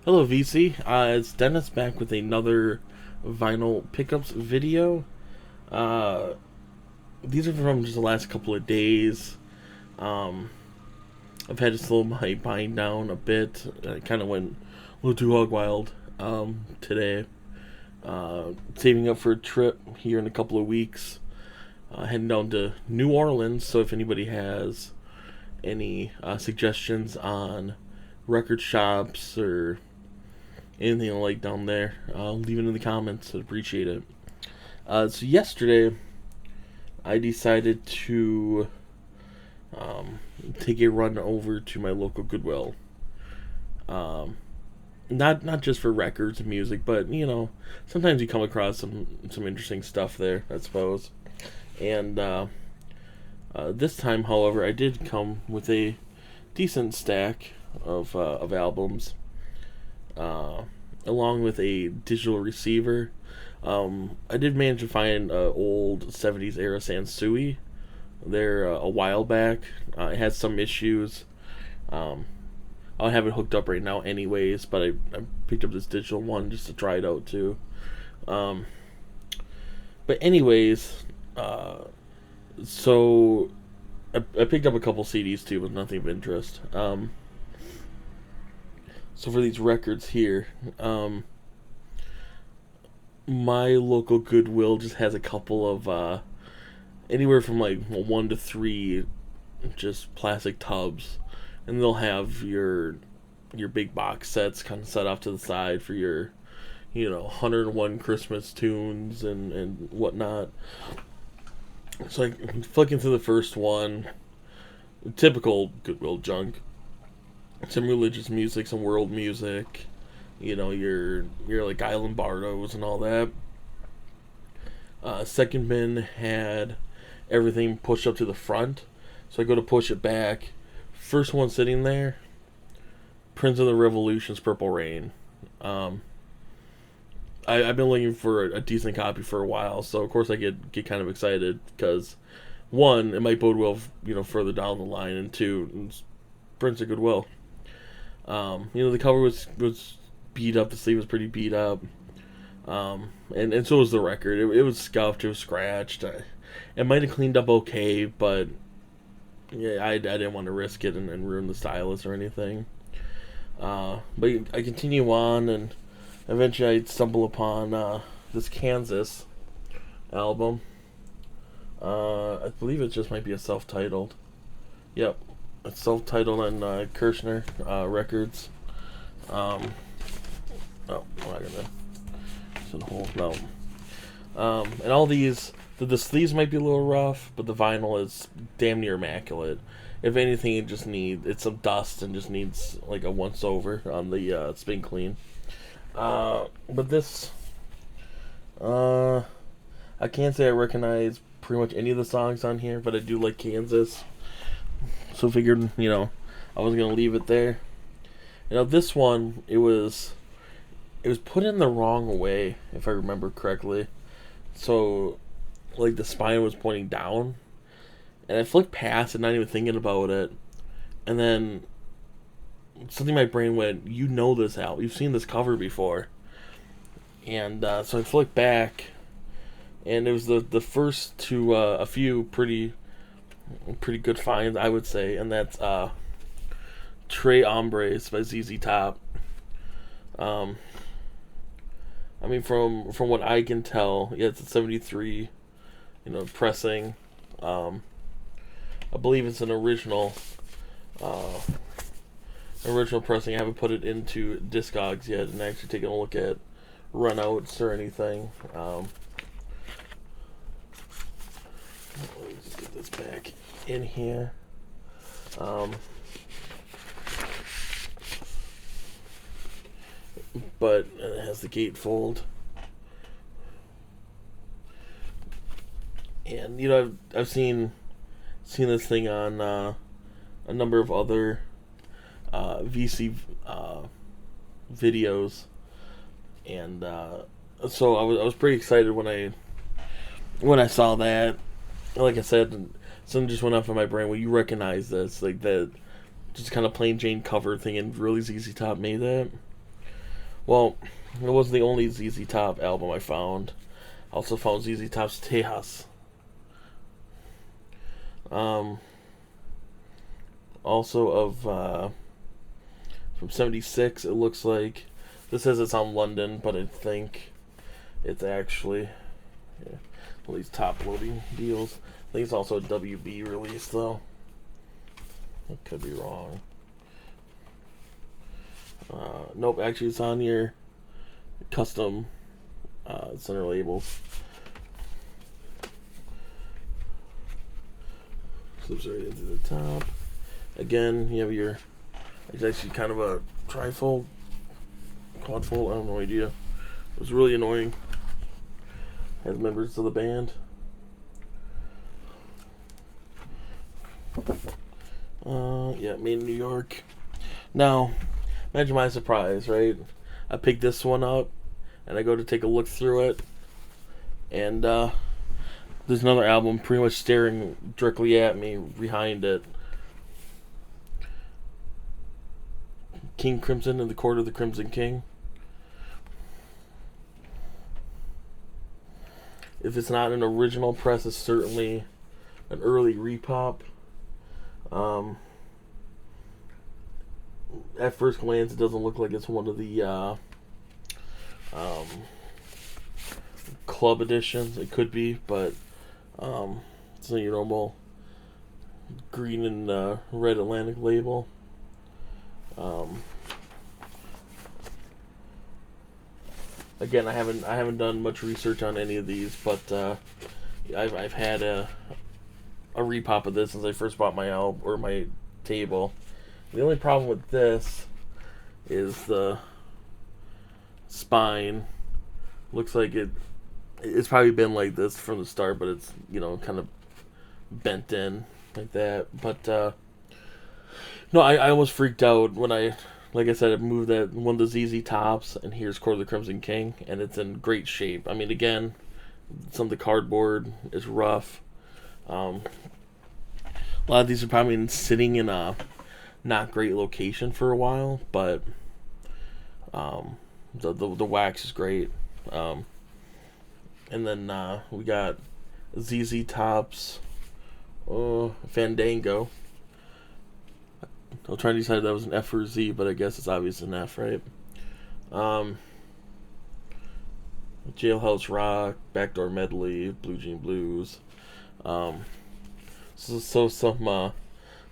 Hello, VC. It's Dennis back with another vinyl pickups video. Uh, these are from just the last couple of days. Um, I've had to slow my buying down a bit. I kind of went a little too hog wild today. Saving up for a trip here in a couple of weeks. Heading down to New Orleans. So if anybody has any suggestions on record shops or anything like down there, leave it in the comments. I'd appreciate it. So yesterday, I decided to take a run over to my local Goodwill. Not just for records and music, but sometimes you come across some interesting stuff there, I suppose. And this time, however, I did come with a decent stack of albums, along with a digital receiver. I did manage to find old 70s era Sansui there a while back. It had some issues. I'll have it hooked up right now anyways, but I picked up this digital one just to try it out too. But anyways, so I picked up a couple CDs too, but nothing of interest. So for these records here, my local Goodwill just has a couple of anywhere from like 1 to 3 just plastic tubs, and they'll have your big box sets kind of set off to the side for your 101 Christmas tunes and whatnot. So I'm flicking through the first one, typical Goodwill junk. Some religious music, some world music, your like Guy Lombardo's and all that. Second bin had everything pushed up to the front, so I go to push it back. First one sitting there, Prince of the Revolution's Purple Rain. I've been looking for a decent copy for a while, so of course I get kind of excited because one, it might bode well, further down the line, and two, it's Prince of Goodwill. The cover was beat up, the sleeve was pretty beat up, and so was the record. It was scuffed, it was scratched. It might have cleaned up okay, but yeah, I didn't want to risk it and ruin the stylus or anything. But I continue on, and eventually I stumble upon this Kansas album. I believe it just might be a self-titled. Yep, it's self-titled on Kirshner Records. Oh, I'm not gonna. No. And all these, the sleeves might be a little rough, but the vinyl is damn near immaculate. If anything, it's some dust and just needs like a once over on the spin clean. But this, I can't say I recognize pretty much any of the songs on here, but I do like Kansas, so figured I was gonna leave it there. This one, it was put in the wrong way, if I remember correctly. So, like, the spine was pointing down, and I flicked past it, not even thinking about it, and then something in my brain went, this album, you've seen this cover before. And so I flicked back, and it was the first to a few pretty good finds, I would say, and that's Tres Hombres by ZZ Top. I mean, from what I can tell, yeah, it's a 73, pressing. I believe it's an original pressing. I haven't put it into Discogs yet and actually taken a look at runouts or anything. Let's get this back in here. But it has the gatefold, and I've seen this thing on a number of other VC videos, and so I was pretty excited when I saw that. Like I said, something just went off in my brain. Well, you recognize this, like that, just kind of plain Jane cover thing, and really ZZ Top made that. Well, it wasn't the only ZZ Top album I found. I also found ZZ Top's Tejas. Um, Also from '76, it looks like. This says it's on London, but I think it's actually, yeah, all these top loading deals. I think it's also a WB release though. I could be wrong. Nope, actually it's on your custom center labels. Slips right into the top. Again, you have your. It's actually kind of a trifold, quadfold. I have no idea. It was really annoying. Has members of the band. Yeah, made in New York. Now, imagine my surprise, right? I pick this one up, and I go to take a look through it, and there's another album pretty much staring directly at me behind it. King Crimson and the Court of the Crimson King. If it's not an original press, it's certainly an early repop. At first glance, it doesn't look like it's one of the club editions. It could be, but it's not your normal green and red Atlantic label. Again, I haven't done much research on any of these, but I've had a repop of this since I first bought my album or my table. The only problem with this is the spine. Looks like it's probably been like this from the start, but it's, kind of bent in like that. But no, I almost freaked out when like I said, I moved that one of the ZZ Tops, and here's Court of the Crimson King, and it's in great shape. I mean, again, some of the cardboard is rough. A lot of these are probably been sitting in a not great location for a while, but the wax is great. And then we got ZZ Top's Fandango. I'm trying to decide if that was an F or a Z, but I guess it's obvious an F, right? Jailhouse Rock, Backdoor Medley, Blue Jean Blues. So some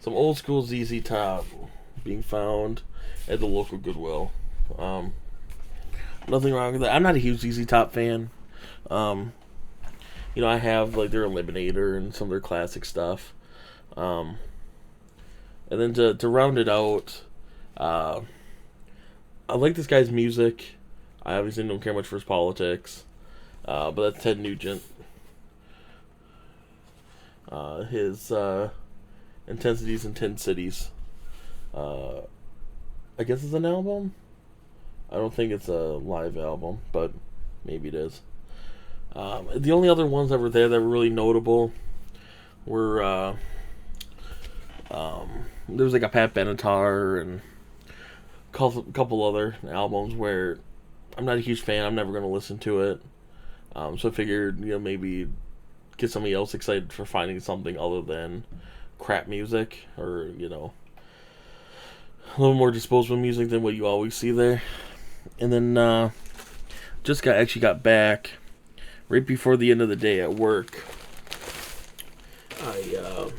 old school ZZ Top being found at the local Goodwill. Nothing wrong with that. I'm not a huge ZZ Top fan. I have like their Eliminator and some of their classic stuff. And then to round it out, I like this guy's music. I obviously don't care much for his politics. But that's Ted Nugent. His Intensities in 10 Cities. I guess it's an album? I don't think it's a live album, but maybe it is. The only other ones that were there that were really notable were there was like a Pat Benatar and a couple other albums where I'm not a huge fan. I'm never going to listen to it. So I figured, maybe get somebody else excited for finding something other than crap music, or, a little more disposable music than what you always see there. And then actually got back right before the end of the day at work. I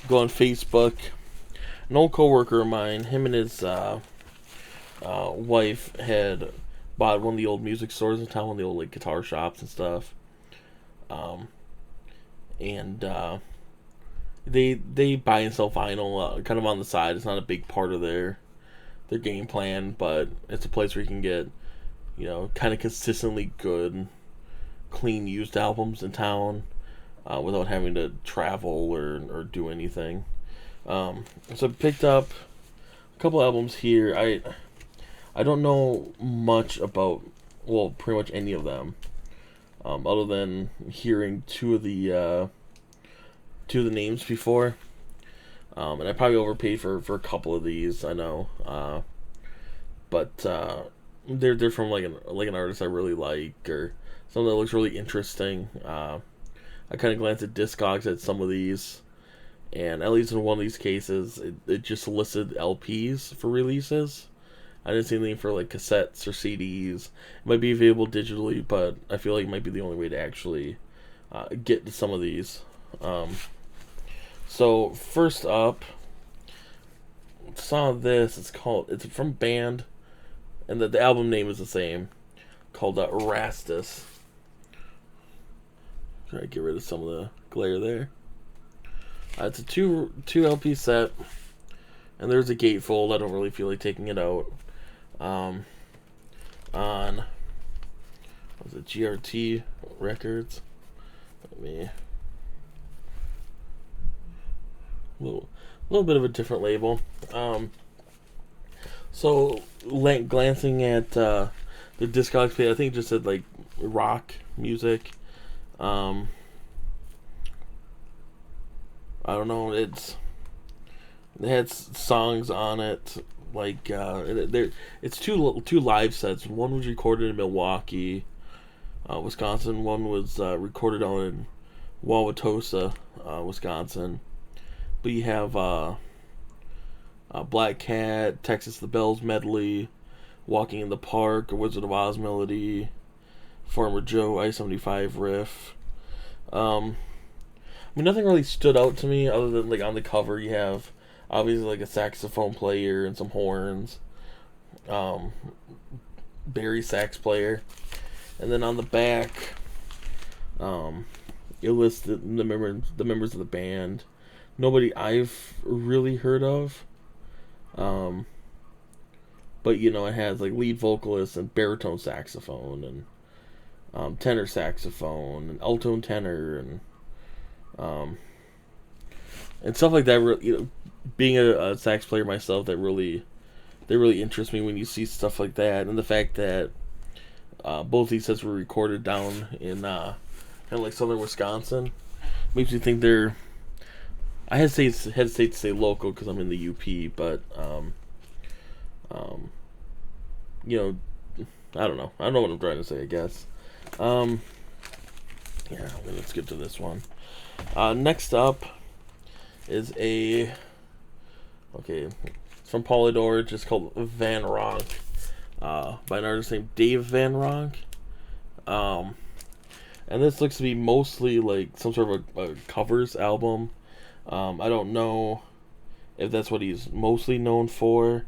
go on Facebook. An old coworker of mine, him and his wife had bought one of the old music stores in town, one of the old like guitar shops and stuff. They buy and sell vinyl kind of on the side. It's not a big part of their game plan, but it's a place where you can get kind of consistently good, clean used albums in town without having to travel or do anything. So I picked up a couple albums here. I don't know much about, pretty much any of them, other than hearing two of the names before. And I probably overpaid for a couple of these, I know. but they're from like an artist I really like, or something that looks really interesting. I kind of glanced at Discogs at some of these, and at least in one of these cases, it just listed LPs for releases. I didn't see anything for like cassettes or CDs. It might be available digitally, but I feel like it might be the only way to actually get to some of these. So first up, saw this. It's from band, and the album name is the same, called Erastus. Try to get rid of some of the glare there. It's a two LP set, and there's a gatefold. I don't really feel like taking it out. On was it GRT Records? Let me little bit of a different label. So glancing at the Discogs page, I think it just said like rock music. I don't know. It had songs on it like it's two live sets. One was recorded in Milwaukee, Wisconsin. One was recorded out in Wauwatosa, Wisconsin. But you have Black Cat, Texas the Bells medley, Walking in the Park, a Wizard of Oz melody, Farmer Joe I-75 riff. I mean, nothing really stood out to me other than like on the cover you have obviously like a saxophone player and some horns, Barry sax player, and then on the back, it lists the members of the band. Nobody I've really heard of, but you know it has like lead vocalist and baritone saxophone and tenor saxophone and alto and tenor and stuff like that. You know, being a sax player myself, that really interests me when you see stuff like that, and the fact that both these sets were recorded down in kind of like southern Wisconsin makes me think they're. I hesitate to say local because I'm in the UP, but you know, I don't know. I don't know what I'm trying to say, I guess. Yeah, let's get to this one. Next up is it's from Polydor, just called Van Ronk, by an artist named Dave Van Ronk. And this looks to be mostly like some sort of a covers album. I don't know if that's what he's mostly known for.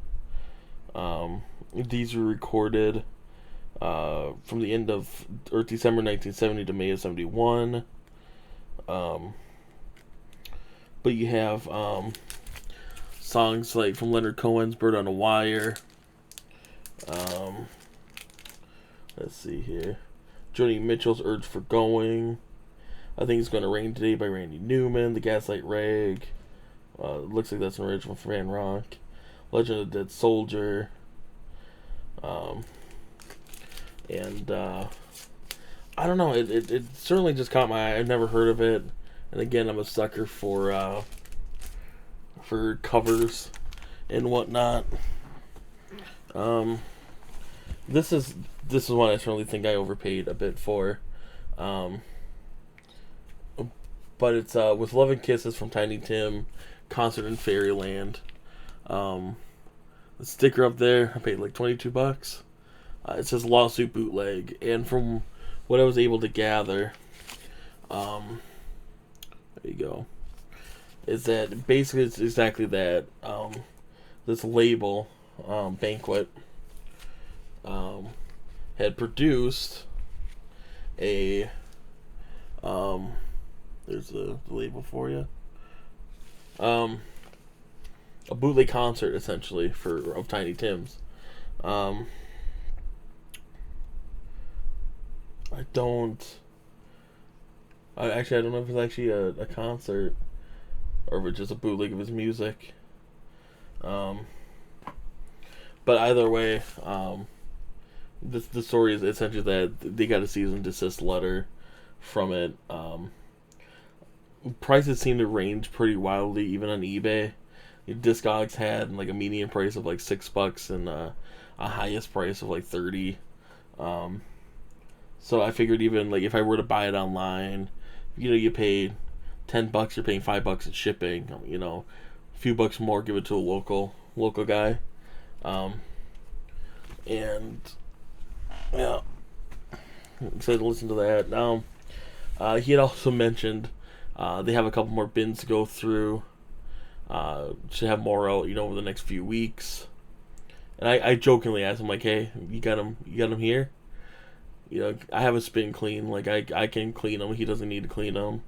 These were recorded from the end of December 1970 to May of 71. But you have songs like from Leonard Cohen's Bird on a Wire. Let's see here. Joni Mitchell's Urge for Going. I Think It's Gonna Rain Today by Randy Newman. The Gaslight Rag. Looks like that's an original from Van Ronk. Legend of the Dead Soldier. And I don't know. It certainly just caught my eye. I've never heard of it. And again, I'm a sucker for covers and whatnot. This is one I certainly think I overpaid a bit for. But it's with Love and Kisses from Tiny Tim, Concert in Fairyland. The sticker up there, I paid like $22. It says Lawsuit Bootleg, and from what I was able to gather, there you go, is that basically it's exactly that. This label, Banquet, had produced a there's the label for you. A bootleg concert essentially of Tiny Tim's. I don't know if it's actually a concert or if it's just a bootleg of his music. But either way, the story is essentially that they got a cease and desist letter from it. Prices seem to range pretty wildly, even on eBay. Discogs had like a median price of like $6 and a highest price of like 30. Um, so I figured even like if I were to buy it online, you pay $10, you're paying $5 in shipping. A few bucks more, give it to a local guy, and yeah, I'm excited to listen to that. He had also mentioned they have a couple more bins to go through. Should have more out, over the next few weeks. And I jokingly asked him like, "Hey, you got him here? I have a spin clean. Like I can clean him. He doesn't need to clean them."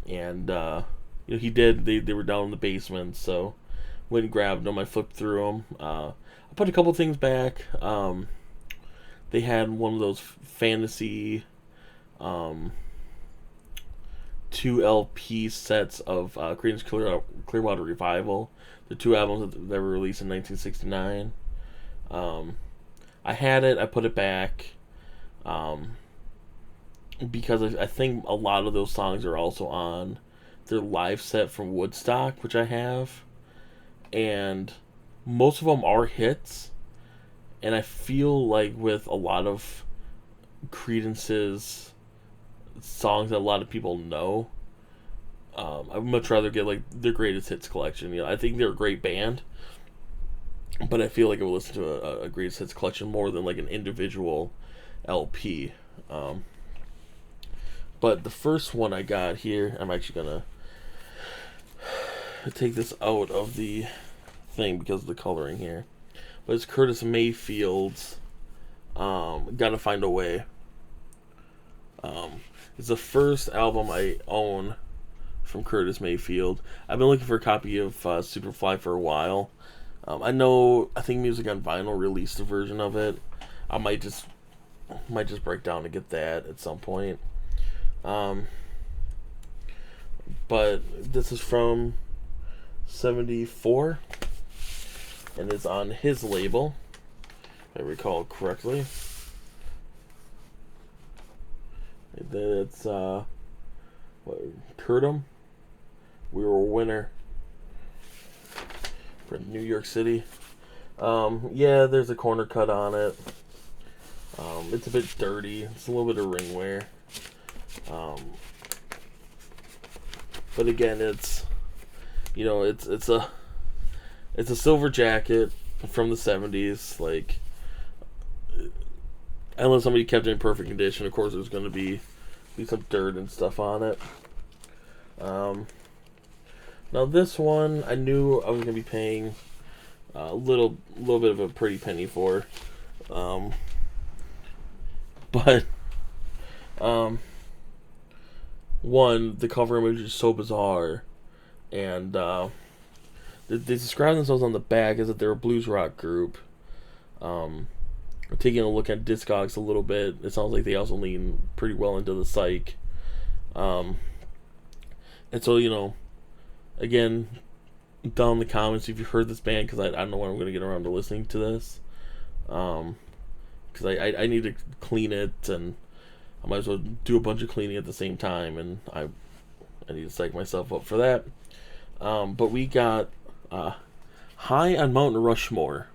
And he did. They were down in the basement, so went and grabbed them. I flipped through them. I put a couple things back. They had one of those fantasy 2 LP sets of Creedence Clearwater Revival, the 2 albums that were released in 1969. I had it. I put it back because I think a lot of those songs are also on their live set from Woodstock, which I have, and most of them are hits. And I feel like with a lot of Creedence's songs that a lot of people know, I'd much rather get like their greatest hits collection. I think they're a great band, but I feel like I would listen to a greatest hits collection more than like an individual LP. But the first one I got here, I'm actually gonna take this out of the thing because of the coloring here. But it's Curtis Mayfield's Gotta Find a Way. It's the first album I own from Curtis Mayfield. I've been looking for a copy of Superfly for a while. I think Music on Vinyl released a version of it. I might just break down to get that at some point. But this is from 1974, and it's on his label, if I recall correctly. It's Kurtum. We were a winner for New York City. Yeah, there's a corner cut on it. It's a bit dirty. It's a little bit of ring wear. But again, it's a silver jacket from the 70s. Like, unless somebody kept it in perfect condition, of course there's going to be some dirt and stuff on it. Now this one, I knew I was going to be paying a little bit of a pretty penny for. But one, the cover image is so bizarre, and they describe themselves on the back as that they're a blues rock group. Taking a look at Discogs a little bit, it sounds like they also lean pretty well into the psych. And so, again, down in the comments if you've heard this band, because I don't know when I'm going to get around to listening to this. Because I need to clean it, and I might as well do a bunch of cleaning at the same time, and I need to psych myself up for that. But we got High on Mount Rushmore.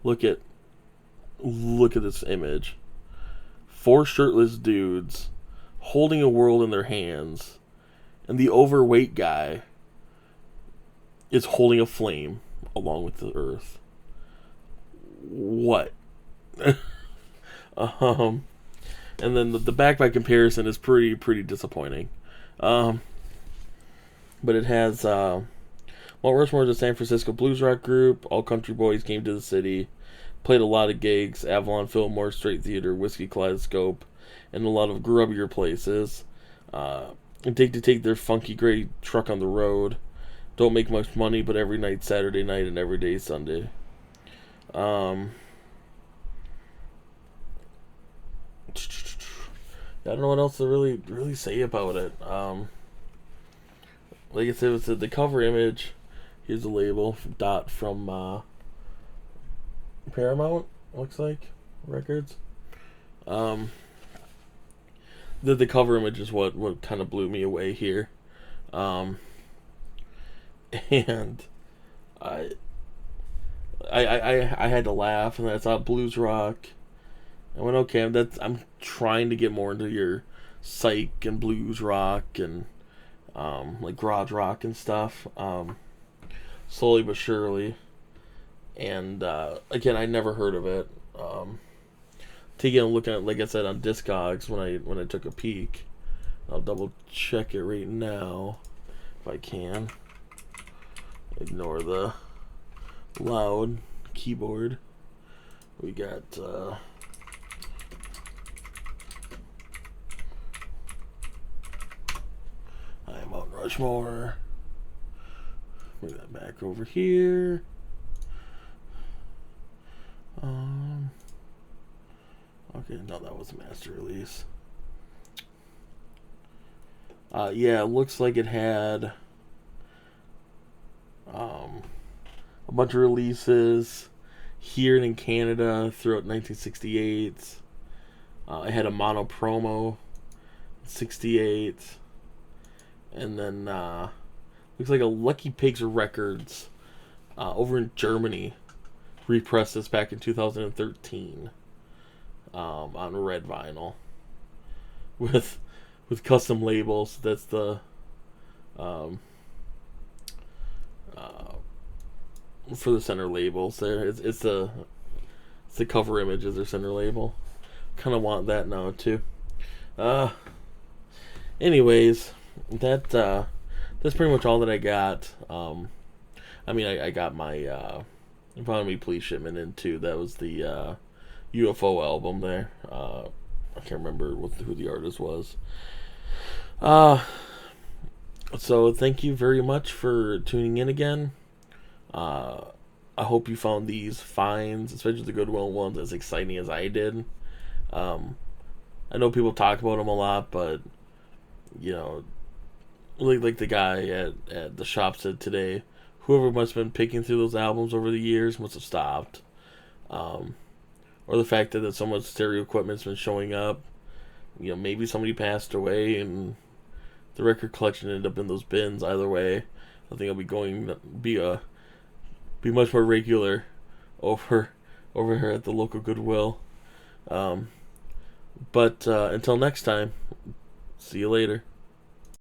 Look at this image. 4 shirtless dudes holding a world in their hands, and the overweight guy is holding a flame along with the earth. What? And then the back by comparison is pretty disappointing. But it has Mount Rushmore is a San Francisco blues rock group. All country boys came to the city, played a lot of gigs: Avalon, Fillmore, Straight Theater, Whiskey Kaleidoscope, and a lot of grubbier places. They take their funky gray truck on the road. Don't make much money, but every night Saturday night and every day Sunday. I don't know what else to really say about it. Like I said, it's the cover image. Here's the label, Dot from Paramount, looks like, Records. The cover image is what kind of blew me away here. Um, and I, I had to laugh, and I saw blues rock. I went, okay, I'm trying to get more into your psych and blues rock and like garage rock and stuff, slowly but surely. And again, I never heard of it. Taking a look at it, like I said, on Discogs when I took a peek. I'll double check it right now if I can. Ignore the loud keyboard. We got I am Mount Rushmore. Bring that back over here. Okay, no, that was a master release. Yeah, it looks like it had a bunch of releases here and in Canada throughout 1968. It had a mono promo, 68, and then looks like a Lucky Pigs Records over in Germany repressed this back in 2013 on red vinyl with custom labels. That's the for the center labels there. It's the cover image as their center label. Kind of want that now too. Anyways, that's pretty much all that I got. I mean, I got my Follow Me Please shipment in too. That was the UFO album there. I can't remember who the artist was. So thank you very much for tuning in again. I hope you found these finds, especially the Goodwill ones, as exciting as I did. I know people talk about them a lot, but you know, like the guy at the shop said today, whoever must have been picking through those albums over the years must have stopped. Or the fact that so much stereo equipment's been showing up. You know, maybe somebody passed away and the record collection ended up in those bins. Either way, I think it'll be much more regular over here at the local Goodwill. But until next time, see you later.